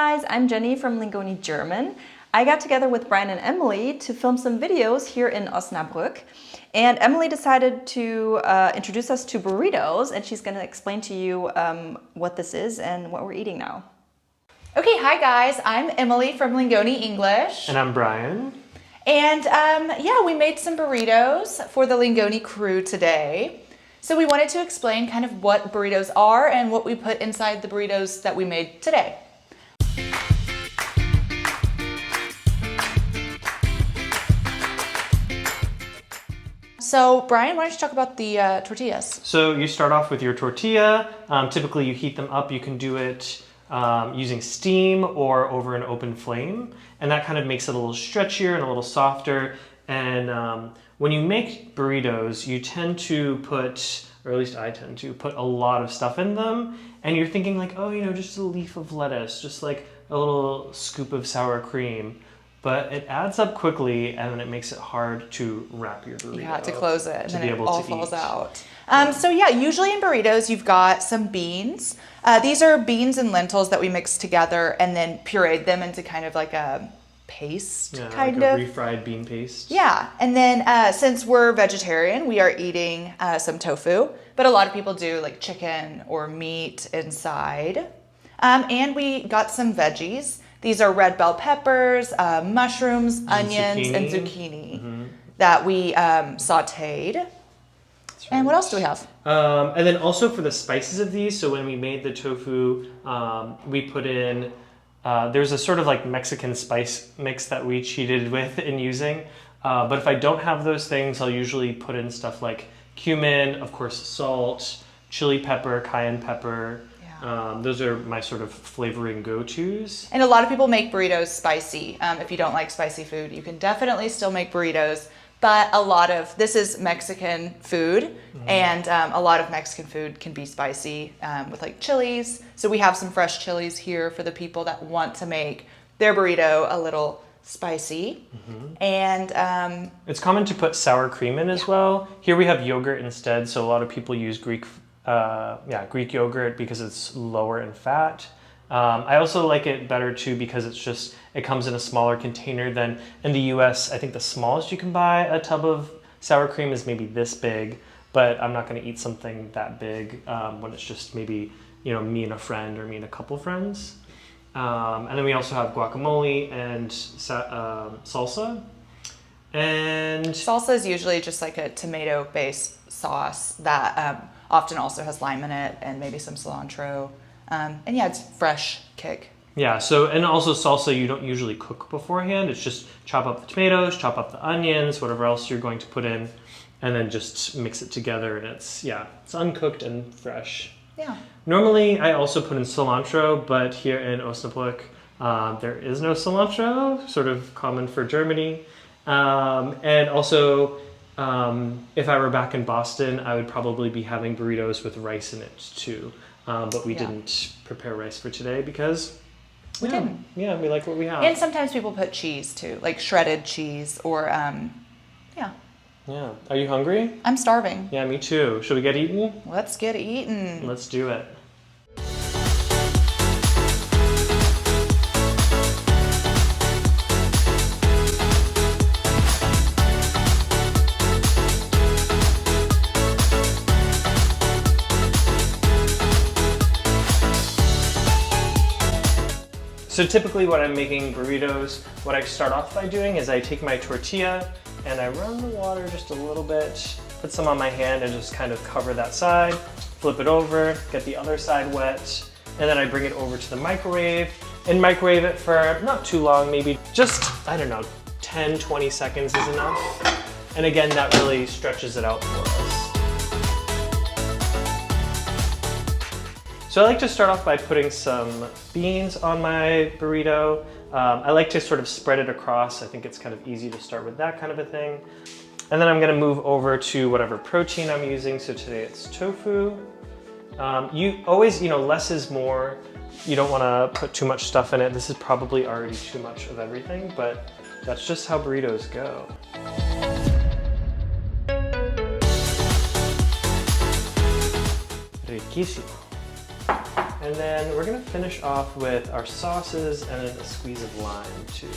guys, I'm Jenny from Lingoni German. I got together with Brian and Emily to film some videos here in Osnabrück. And Emily decided to introduce us to burritos, and she's going to explain to you what this is and what we're eating now. Okay, hi guys, I'm Emily from Lingoni English. And I'm Brian. And yeah, we made some burritos for the Lingoni crew today. So we wanted to explain kind of what burritos are and what we put inside the burritos that we made today. So Brian, why don't you talk about the tortillas? So you start off with your tortilla. Typically you heat them up. You can do it using steam or over an open flame. And that kind of makes it a little stretchier and a little softer. And when you make burritos, you tend to put, or at least I tend to, put a lot of stuff in them. And you're thinking like, oh, you know, just a leaf of lettuce, just like a little scoop of sour cream. But it adds up quickly, and then it makes it hard to wrap your burrito. Yeah, to close it, and then it all falls out. So yeah, usually in burritos, you've got some beans. These are beans and lentils that we mixed together and then pureed them into kind of like a paste, kind of. Like a refried bean paste. Yeah, and then since we're vegetarian, we are eating some tofu, but a lot of people do like chicken or meat inside. And we got some veggies. These are red bell peppers, mushrooms, onions, and zucchini that we sauteed. Right. And what else do we have? And then also for the spices of these, so when we made the tofu, we put in, there's a sort of like Mexican spice mix that we cheated with in using. But if I don't have those things, I'll usually put in stuff like cumin, of course, salt, chili pepper, cayenne pepper. Those are my sort of flavoring go-tos. And a lot of people make burritos spicy. If you don't like spicy food, you can definitely still make burritos. But this is Mexican food, and a lot of Mexican food can be spicy with like chilies. So we have some fresh chilies here for the people that want to make their burrito a little spicy. And it's common to put sour cream in as well. Here we have yogurt instead, so a lot of people use Greek yogurt because it's lower in fat. I also like it better too because it comes in a smaller container than in the US. I think the smallest you can buy a tub of sour cream is maybe this big, but I'm not going to eat something that big when it's just maybe, you know, me and a friend or me and a couple friends. And then we also have guacamole and salsa. And salsa is usually just like a tomato-based sauce that often also has lime in it and maybe some cilantro. And yeah, it's fresh kick. Yeah, and also salsa you don't usually cook beforehand. It's just chop up the tomatoes, chop up the onions, whatever else you're going to put in, and then just mix it together, and it's uncooked and fresh. Yeah. Normally I also put in cilantro, but here in Osnabrück there is no cilantro, sort of common for Germany. And also if I were back in Boston, I would probably be having burritos with rice in it too. But we didn't prepare rice for today because we didn't. Yeah, we like what we have. And sometimes people put cheese too, like shredded cheese or yeah. Are you hungry? I'm starving. Yeah, me too. Should we get eaten? Let's get eaten. Let's do it. So typically when I'm making burritos, what I start off by doing is I take my tortilla and I run the water just a little bit, put some on my hand and just kind of cover that side, flip it over, get the other side wet, and then I bring it over to the microwave and microwave it for not too long, maybe just, I don't know, 10, 20 seconds is enough. And again, that really stretches it out for us. So I like to start off by putting some beans on my burrito. I like to sort of spread it across. I think it's kind of easy to start with that kind of a thing. And then I'm gonna move over to whatever protein I'm using. So today it's tofu. You always, less is more. You don't wanna put too much stuff in it. This is probably already too much of everything, but that's just how burritos go. Riquísimo. And then we're gonna finish off with our sauces and then a squeeze of lime too.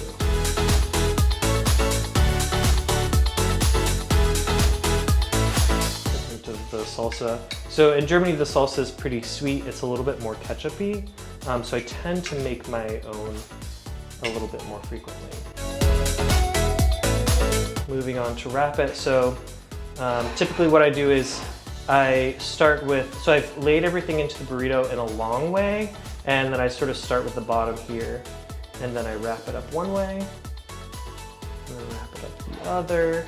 Into the salsa. So in Germany, the salsa is pretty sweet. It's a little bit more ketchup-y. So I tend to make my own a little bit more frequently. Moving on to wrap it. So typically what I do is I start with, so I've laid everything into the burrito in a long way, and then I sort of start with the bottom here, and then I wrap it up one way, and then wrap it up the other.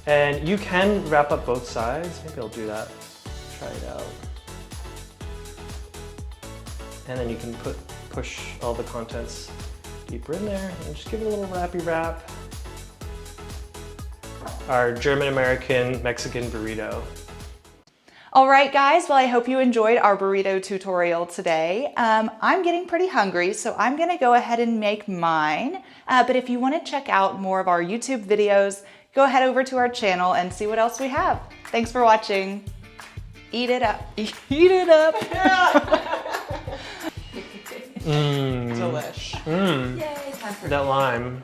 And you can wrap up both sides. Maybe I'll do that. Try it out. And then you can push all the contents deeper in there, and just give it a little wrappy wrap. Our German-American Mexican burrito. All right, guys, well, I hope you enjoyed our burrito tutorial today. I'm getting pretty hungry, so I'm gonna go ahead and make mine. But if you wanna check out more of our YouTube videos, go ahead over to our channel and see what else we have. Thanks for watching. Eat it up. Eat it up. Mmm. Delish. Mmm. Yay, time for That lime.